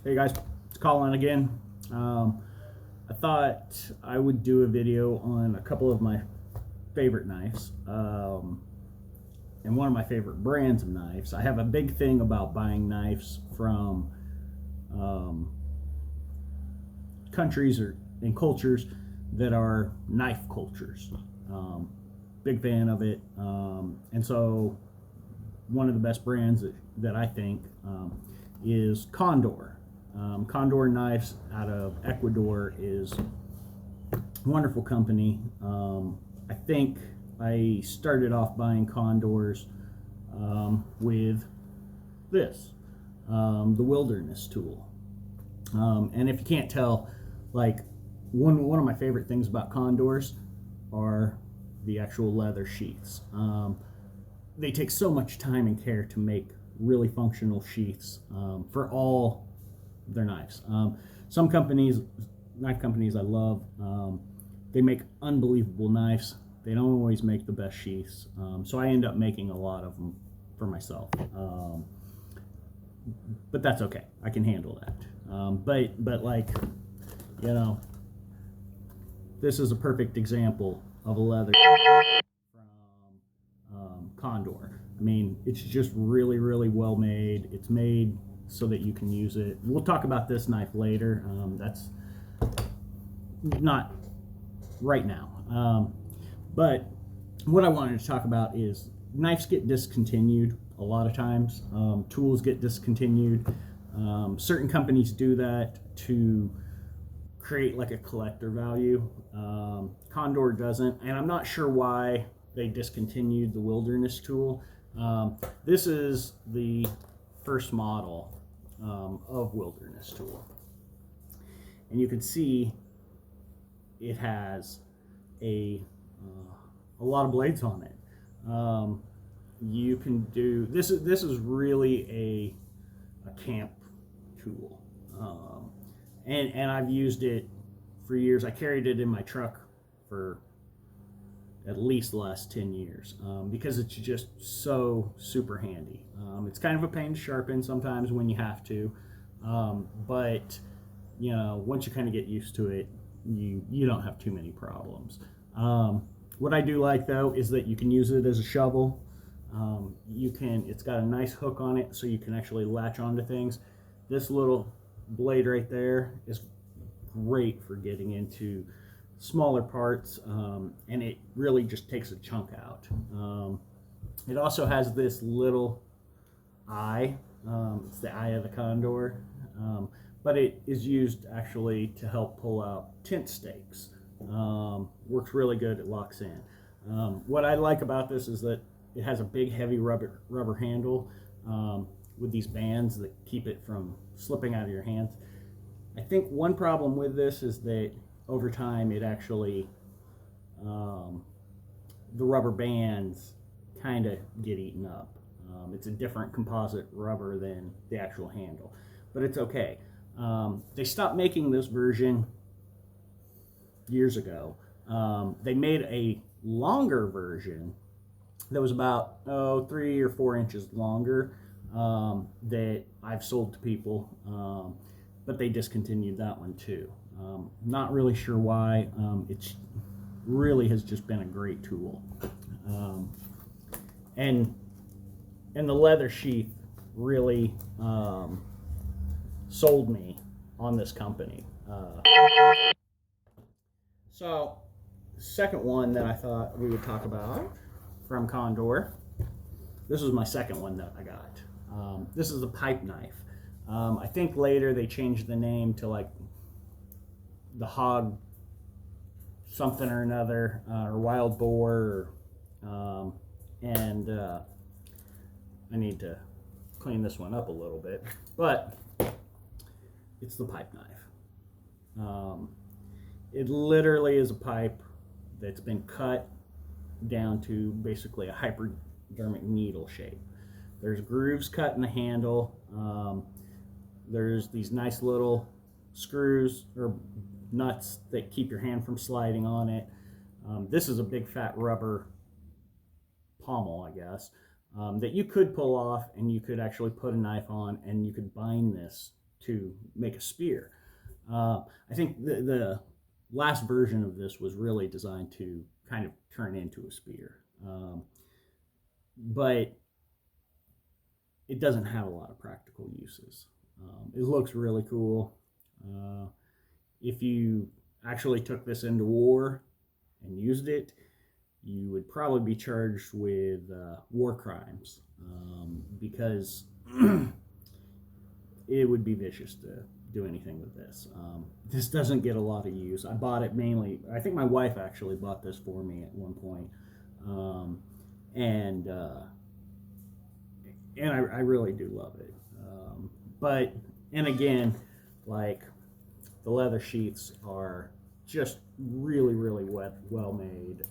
Hey guys, it's Colin again. I thought I would do a video on a couple of my favorite knives and one of my favorite brands of knives. I have a big thing about buying knives from um, countries or and cultures that are knife cultures. Um, Big fan of it, and so one of the best brands that I think is Condor. Condor Knives out of Ecuador is a wonderful company. I think I started off buying Condors with this, the Wilderness tool. And if you can't tell, like one of my favorite things about Condors are the actual leather sheaths. They take so much time and care to make really functional sheaths for all their knives. Some companies, knife companies I love, they make unbelievable knives. They don't always make the best sheaths, so I end up making a lot of them for myself. But that's okay. I can handle that. But like, you know, this is a perfect example of a leather from Condor. I mean, it's just really well made. It's made so that you can use it. We'll talk about this knife later. That's not right now. But what I wanted to talk about is knives get discontinued a lot of times. Tools get discontinued. Certain companies do that to create like a collector value. Condor doesn't, and I'm not sure why they discontinued the Wilderness tool. This is the first model of Wilderness tool, and you can see it has a lot of blades on it. You can do this. This is really a camp tool, and I've used it for years. I carried it in my truck for at least the last 10 years because it's just so super handy. It's kind of a pain to sharpen sometimes when you have to, but you know, once you kind of get used to it, you don't have too many problems. What I do like though is that you can use it as a shovel. It's got a nice hook on it so you can actually latch onto things. This little blade right there is great for getting into smaller parts, and it really just takes a chunk out. It also has this little eye. It's the eye of the Condor, but it is used actually to help pull out tent stakes. Works really good. It locks in. What I like about this is that it has a big heavy rubber handle with these bands that keep it from slipping out of your hands. I think one problem with this is that over time it actually the rubber bands kind of get eaten up. It's a different composite rubber than the actual handle, but it's okay. They stopped making this version years ago. They made a longer version that was about 3 or 4 inches longer that I've sold to people, but they discontinued that one too. Not really sure why. It really has just been a great tool, and the leather sheath really sold me on this company. So, second one that I thought we would talk about from Condor. This was my second one that I got. This is a pipe knife. I think later they changed the name to like the hog something or another, or wild boar, and I need to clean this one up a little bit, but it's the pipe knife. It literally is a pipe that's been cut down to basically a hypodermic needle shape. There's grooves cut in the handle. There's these nice little screws or nuts that keep your hand from sliding on it. This is a big fat rubber pommel, I guess, that you could pull off and you could actually put a knife on and you could bind this to make a spear. I think the last version of this was really designed to kind of turn into a spear, but it doesn't have a lot of practical uses. It looks really cool. If you actually took this into war and used it, you would probably be charged with war crimes, because it would be vicious to do anything with this. This doesn't get a lot of use. I bought it mainly, I think my wife actually bought this for me at one point. And I really do love it. But, and again, like, the leather sheaths are just really, really well made.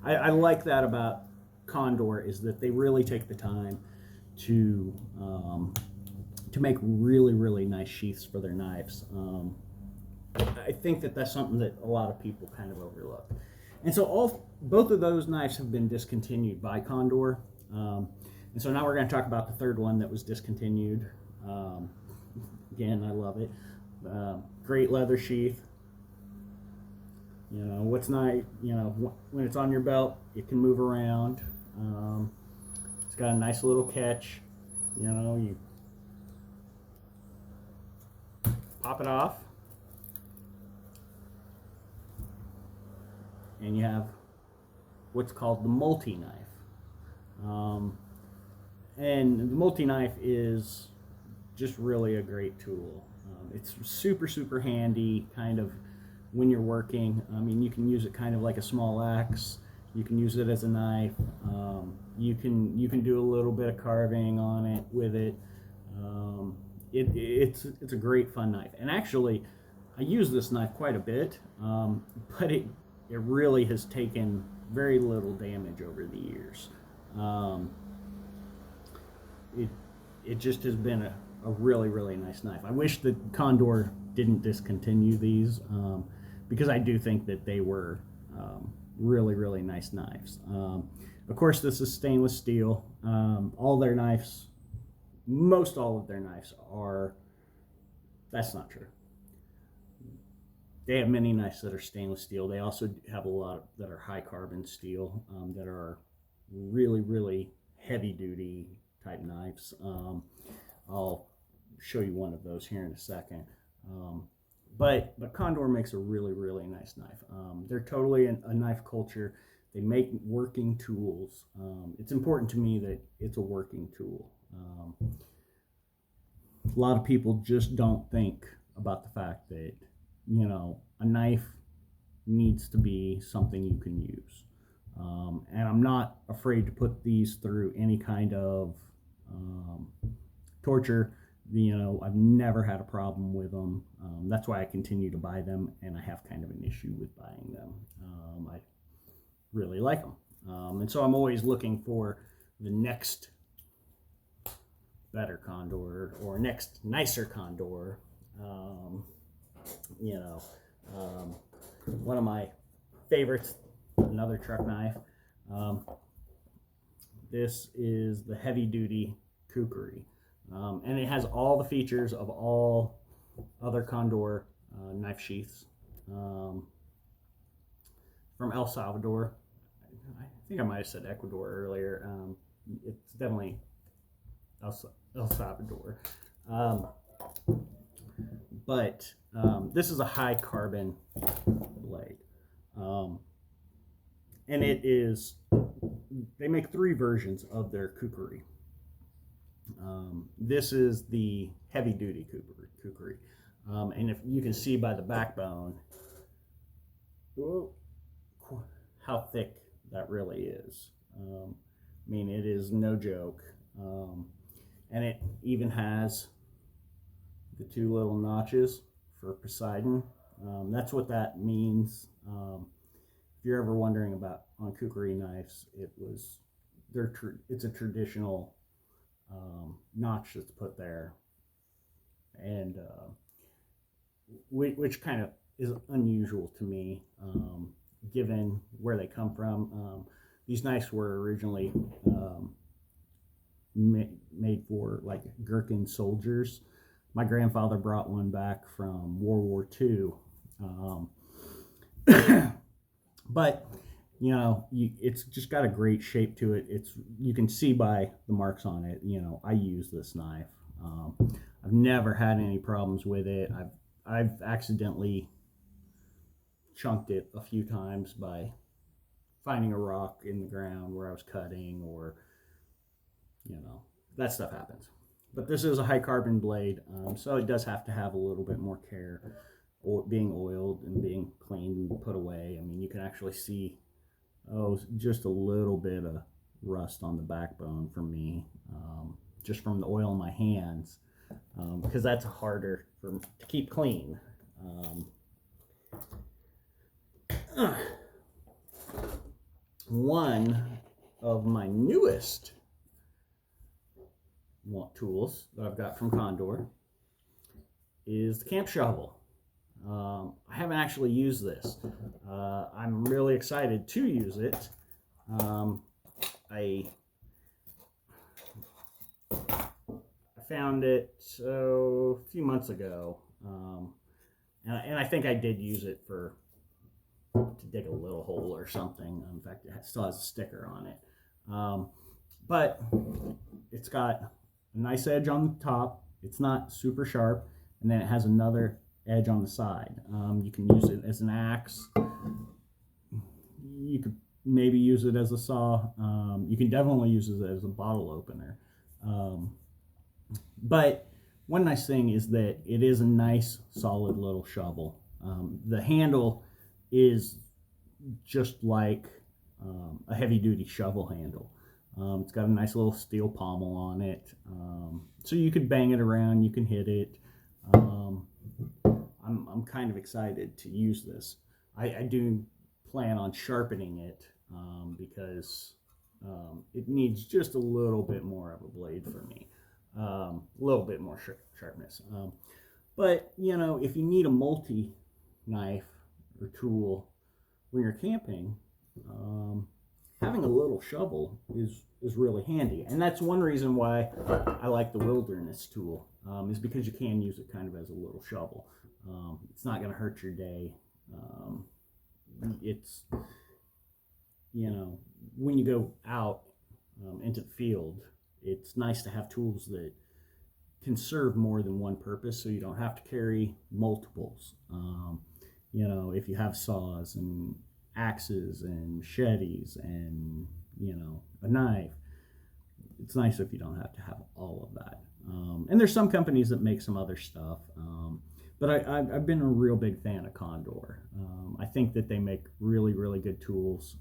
I like that about Condor, is that they really take the time to make really, really nice sheaths for their knives. I think that that's something that a lot of people kind of overlook. And so both of those knives have been discontinued by Condor. And so now we're going to talk about the third one that was discontinued. Again, I love it. Great leather sheath. You know, what's nice, you know, when it's on your belt, it can move around. It's got a nice little catch. You know, you pop it off, and you have what's called the multi-knife. And the multi-knife is just really a great tool. It's super, super handy, kind of, when you're working. I mean, you can use it kind of like a small axe. You can use it as a knife. You can do a little bit of carving on it with it. It's a great fun knife. And actually, I use this knife quite a bit, but it really has taken very little damage over the years. It just has been a really, really nice knife. I wish that Condor didn't discontinue these, because I do think that they were really, really nice knives. Of course, this is stainless steel. All their knives, most all of their knives are, that's not true. They have many knives that are stainless steel. They also have a lot that are high carbon steel, that are really, really heavy duty type knives. I'll show you one of those here in a second. But Condor makes a really, really nice knife. They're totally a knife culture. They make working tools. It's important to me that it's a working tool. A lot of people just don't think about the fact that, you know, a knife needs to be something you can use. And I'm not afraid to put these through any kind of torture. You know, I've never had a problem with them. That's why I continue to buy them, and I have kind of an issue with buying them. I really like them. And so I'm always looking for the next better Condor or next nicer Condor. You know, one of my favorites, another truck knife. This is the heavy duty Kookery. And it has all the features of all other Condor knife sheaths. From El Salvador. I think I might have said Ecuador earlier. It's definitely El Salvador. But this is a high carbon blade. And it is, they make 3 versions of their Kookery. This is the heavy duty Kookery. And if you can see by the backbone, how thick that really is. I mean, it is no joke. And it even has the 2 little notches for Poseidon. That's what that means. If you're ever wondering about on Kookery knives, it's a traditional notch that's put there, and which kind of is unusual to me, given where they come from. These knives were originally made for like Gherkin soldiers, My grandfather brought one back from World War II. But it's just got a great shape to it. You can see by the marks on it. I use this knife. I've never had any problems with it. I've accidentally chunked it a few times by finding a rock in the ground where I was cutting, or that stuff happens. But this is a high carbon blade, so it does have to have a little bit more care, or being oiled and being cleaned and put away. I mean, you can actually see just a little bit of rust on the backbone for me, just from the oil in my hands, because that's harder to keep clean. One of my newest tools that I've got from Condor is the camp shovel. I haven't actually used this. I'm really excited to use it. I found it a few months ago, and I think I did use it to dig a little hole or something. In fact, it still has a sticker on it. But it's got a nice edge on the top. It's not super sharp, and then it has another edge on the side. You can use it as an axe. You could maybe use it as a saw. You can definitely use it as a bottle opener. But one nice thing is that it is a nice solid little shovel. The handle is just like a heavy duty shovel handle. It's got a nice little steel pommel on it, so you could bang it around, you can hit it. I'm kind of excited to use this. I do plan on sharpening it, because it needs just a little bit more of a blade for me, a little bit more sharpness. But if you need a multi knife or tool when you're camping, having a little shovel is really handy. And that's one reason why I like the wilderness tool, is because you can use it kind of as a little shovel. It's not going to hurt your day. It's, when you go out into the field, it's nice to have tools that can serve more than one purpose, so you don't have to carry multiples. If you have saws and axes and machetes and a knife, it's nice if you don't have to have all of that. And there's some companies that make some other stuff, but I've been a real big fan of Condor. I think that they make really, really good tools.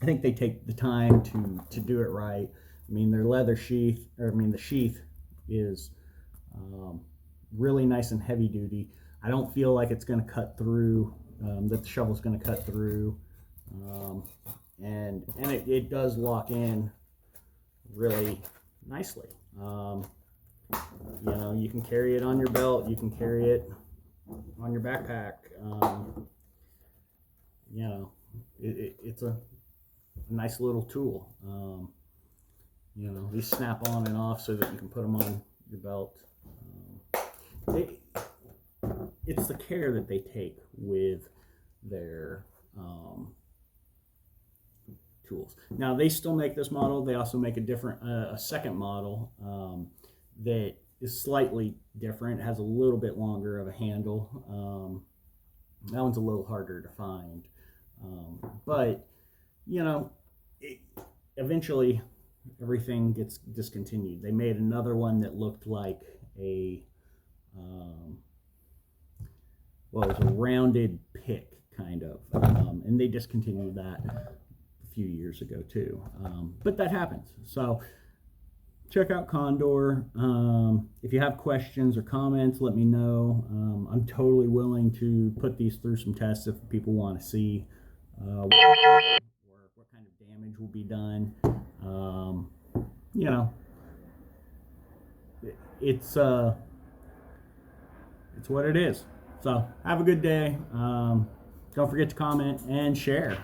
I think they take the time to do it right. I mean, their leather sheath, the sheath is really nice and heavy duty. I don't feel like it's going to cut through, that the shovel's going to cut through, and it does lock in really nicely. You can carry it on your belt, you can carry it on your backpack. It's a nice little tool. These snap on and off so that you can put them on your belt. It's the care that they take with their tools. Now, they still make this model. They also make a second model that is slightly different. It has a little bit longer of a handle. That one's a little harder to find. But eventually everything gets discontinued. They made another one that looked like a it was a rounded pick, kind of, and they discontinued that a few years ago too. But that happens. So check out Condor. If you have questions or comments, let me know. I'm totally willing to put these through some tests if people want to see or what kind of damage will be done. It's what it is. So have a good day. Don't forget to comment and share.